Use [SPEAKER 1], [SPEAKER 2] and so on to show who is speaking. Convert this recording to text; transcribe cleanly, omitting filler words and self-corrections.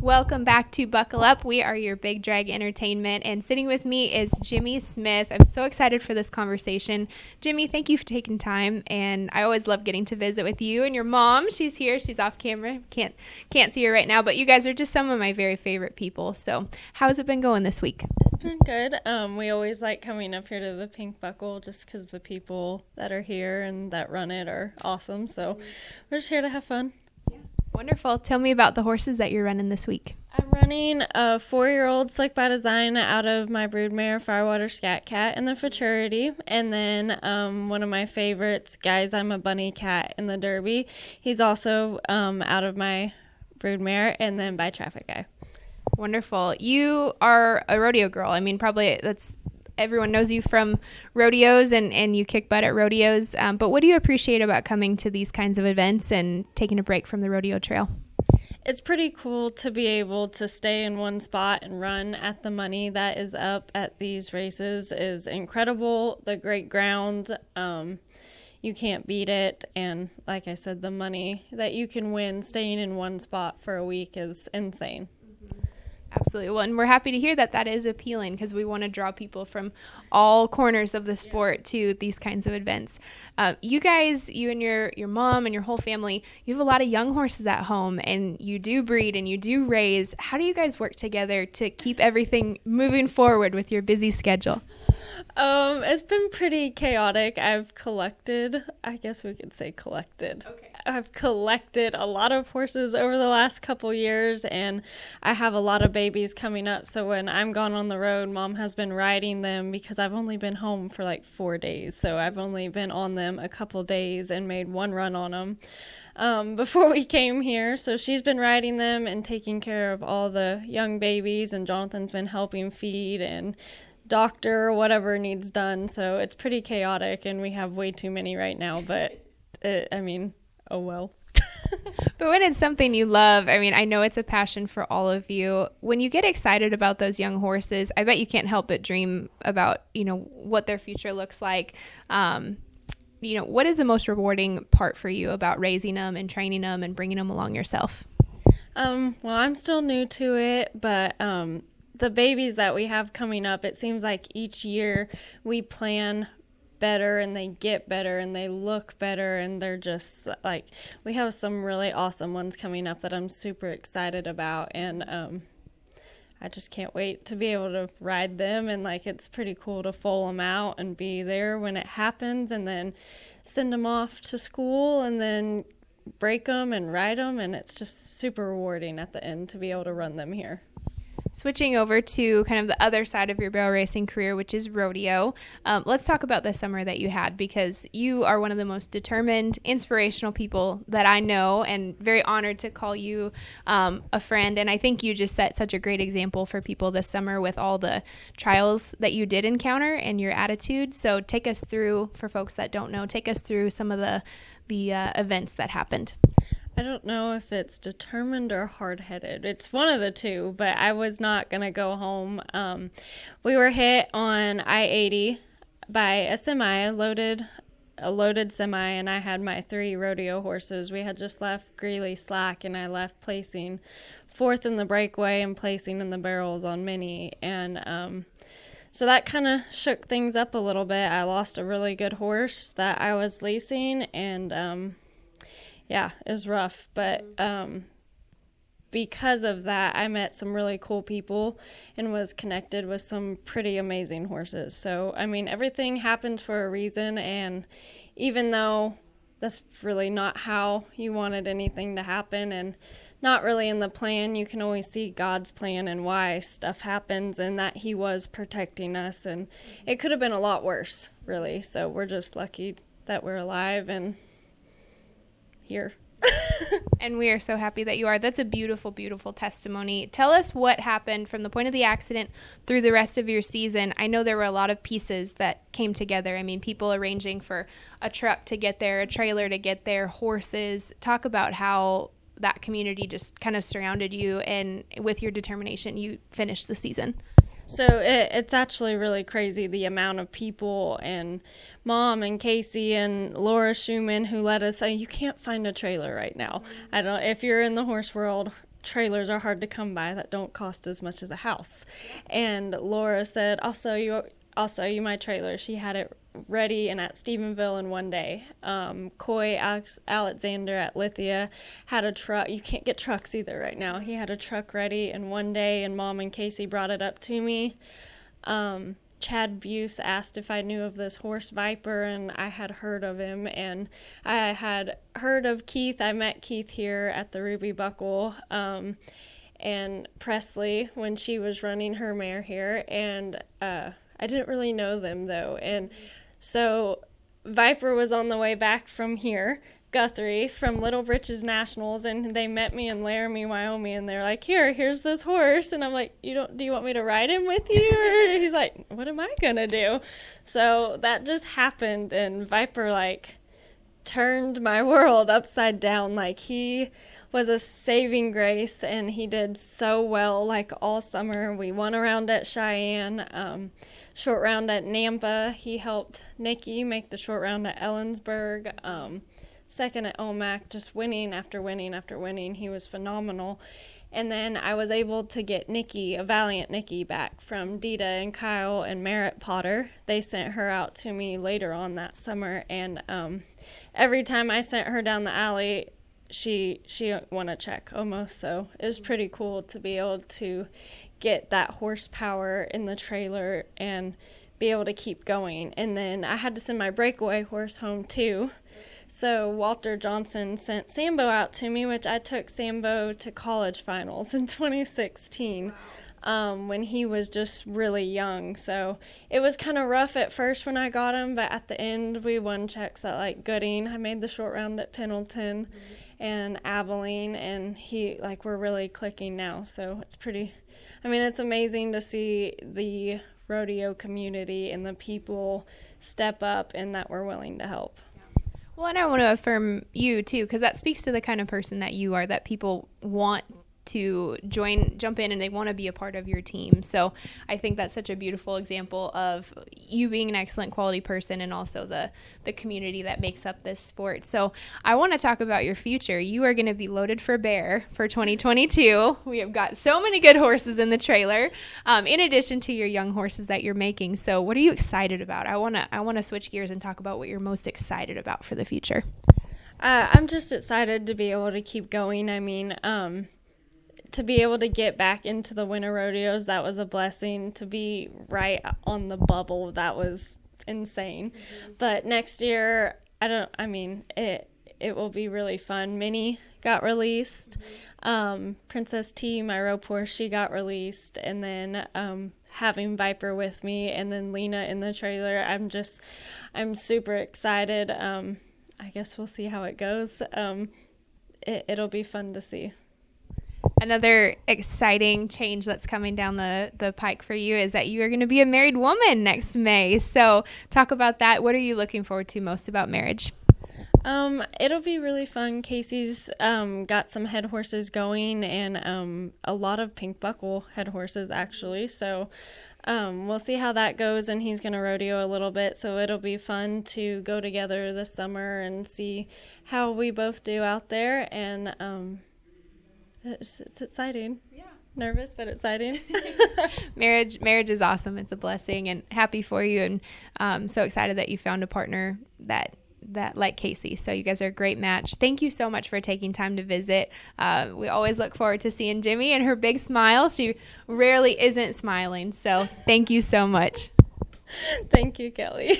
[SPEAKER 1] Welcome back to Buckle Up. We are your Big Drag Entertainment, and sitting with me is Jimmie Smith. I'm so excited for this conversation. Jimmie, thank you for taking time, and I always love getting to visit with you and your mom. She's here. She's off camera. Can't see her right now, but you guys are just some of my very favorite people. So how has it been going this week?
[SPEAKER 2] It's been good. We always like coming up here to the Pink Buckle just because the people that are here and that run it are awesome. So we're just here to have fun.
[SPEAKER 1] Wonderful. Tell me about the horses that you're running this week.
[SPEAKER 2] I'm running a 4-year-old Slick by Design out of my broodmare Firewater Scat Cat in the Futurity. And then one of my favorites, Guys, I'm a Bunny Cat in the Derby. He's also out of my broodmare, and then by Traffic Guy.
[SPEAKER 1] Wonderful. You are a rodeo girl. I mean, probably everyone knows you from rodeos and you kick butt at rodeos. But what do you appreciate about coming to these kinds of events and taking a break from the rodeo trail?
[SPEAKER 2] It's pretty cool to be able to stay in one spot and run at the money that is up at these races is incredible. The great ground, you can't beat it. And like I said, the money that you can win staying in one spot for a week is insane.
[SPEAKER 1] Absolutely. Well, and we're happy to hear that that is appealing because we want to draw people from all corners of the sport to these kinds of events. You guys, you and your mom and your whole family, you have a lot of young horses at home and you do breed and you do raise. How do you guys work together to keep everything moving forward with your busy schedule?
[SPEAKER 2] It's been pretty chaotic. I've collected, I guess we could say collected.
[SPEAKER 1] Okay.
[SPEAKER 2] I've collected a lot of horses over the last couple years, and I have a lot of babies coming up. So when I'm gone on the road, Mom has been riding them because I've only been home for like 4 days. So I've only been on them a couple days and made one run on them before we came here. So she's been riding them and taking care of all the young babies, and Jonathan's been helping feed and doctor whatever needs done. So it's pretty chaotic, and we have way too many right now, but oh well.
[SPEAKER 1] But when it's something you love, I mean, I know it's a passion for all of you. When you get excited about those young horses, I bet you can't help but dream about, what their future looks like. What is the most rewarding part for you about raising them and training them and bringing them along yourself?
[SPEAKER 2] Well, I'm still new to it, but the babies that we have coming up, it seems like each year we plan better and they get better and they look better, and they're just like, we have some really awesome ones coming up that I'm super excited about, and I just can't wait to be able to ride them, and it's pretty cool to foal them out and be there when it happens and then send them off to school and then break them and ride them, and it's just super rewarding at the end to be able to run them here.
[SPEAKER 1] Switching over to kind of the other side of your barrel racing career, which is rodeo, let's talk about the summer that you had, because you are one of the most determined, inspirational people that I know, and very honored to call you a friend. And I think you just set such a great example for people this summer with all the trials that you did encounter and your attitude. So take us through, for folks that don't know, take us through some of the events that happened.
[SPEAKER 2] I don't know if it's determined or hard-headed. It's one of the two, but I was not going to go home. We were hit on I-80 by a semi, a loaded semi, and I had my 3 rodeo horses. We had just left Greeley slack, and I left placing 4th in the breakaway and placing in the barrels on mini. And so that kind of shook things up a little bit. I lost a really good horse that I was leasing, and yeah, it was rough, but because of that, I met some really cool people and was connected with some pretty amazing horses. So, I mean, everything happened for a reason, and even though that's really not how you wanted anything to happen and not really in the plan, you can always see God's plan and why stuff happens, and that He was protecting us, and it could have been a lot worse, really. So we're just lucky that we're alive and here.
[SPEAKER 1] And we are so happy that you are. That's a beautiful, beautiful testimony. Tell us what happened from the point of the accident through the rest of your season. I know there were a lot of pieces that came together. I mean, people arranging for a truck to get there, a trailer to get there, horses. Talk about how that community just kind of surrounded you, and with your determination, you finished the season.
[SPEAKER 2] So it's actually really crazy, the amount of people, and Mom and Casey and Laura Schumann who let us say, you can't find a trailer right now. I don't, if you're in the horse world, trailers are hard to come by that don't cost as much as a house. And Laura said, I'll sell you my trailer. She had it ready and at Stephenville in one day. Coy Alexander at Lithia had a truck. You can't get trucks either right now. He had a truck ready in one day, and Mom and Casey brought it up to me. Chad Buse asked if I knew of this horse Viper, and I had heard of him, and I had heard of Keith. I met Keith here at the Ruby Buckle, and Presley when she was running her mare here, and I didn't really know them though, and so Viper was on the way back from here, Guthrie, from Little Britches Nationals, and they met me in Laramie, Wyoming, and they're like, here's this horse, and I'm like, do you want me to ride him with you? Or he's like, what am I gonna do? So that just happened, and Viper like turned my world upside down. Like, he was a saving grace, and he did so well like all summer. We won a round at Cheyenne, short round at Nampa. He helped Nikki make the short round at Ellensburg, second at Omak, just winning after winning after winning. He was phenomenal. And then I was able to get Nikki, a Valiant Nikki, back from Dita and Kyle and Merritt Potter. They sent her out to me later on that summer, and every time I sent her down the alley, she won a check almost. So it was pretty cool to be able to get that horsepower in the trailer and be able to keep going. And then I had to send my breakaway horse home too. So Walter Johnson sent Sambo out to me, which I took Sambo to college finals in 2016 when he was just really young. So it was kind of rough at first when I got him, but at the end we won checks at like Gooding. I made the short round at Pendleton and Abilene, and we're really clicking now. So it's it's amazing to see the rodeo community and the people step up and that we're willing to help.
[SPEAKER 1] Well, and I want to affirm you too, because that speaks to the kind of person that you are, that people want to jump in, and they want to be a part of your team. So I think that's such a beautiful example of you being an excellent quality person, and also the community that makes up this sport. So I want to talk about your future. You are going to be loaded for bear for 2022. We have got so many good horses in the trailer, in addition to your young horses that you're making. So what are you excited about? I want to switch gears and talk about what you're most excited about for the future.
[SPEAKER 2] I'm just excited to be able to keep going. To be able to get back into the winter rodeos, that was a blessing. To be right on the bubble, that was insane. Mm-hmm. But next year, it will be really fun. Minnie got released. Mm-hmm. Princess T, my rope horse, she got released. And then having Viper with me, and then Lena in the trailer, I'm super excited. I guess we'll see how it goes. It'll be fun to see.
[SPEAKER 1] Another exciting change that's coming down the pike for you is that you are going to be a married woman next May. So talk about that. What are you looking forward to most about marriage?
[SPEAKER 2] It'll be really fun. Casey's got some head horses going, and a lot of pink buckle head horses actually. So we'll see how that goes, and he's going to rodeo a little bit. So it'll be fun to go together this summer and see how we both do out there. And it's exciting. Yeah. Nervous, but exciting.
[SPEAKER 1] Marriage is awesome. It's a blessing, and happy for you. And so excited that you found a partner that like Casey. So you guys are a great match. Thank you so much for taking time to visit. We always look forward to seeing Jimmie and her big smile. She rarely isn't smiling. So thank you so much.
[SPEAKER 2] Thank you, Kelly.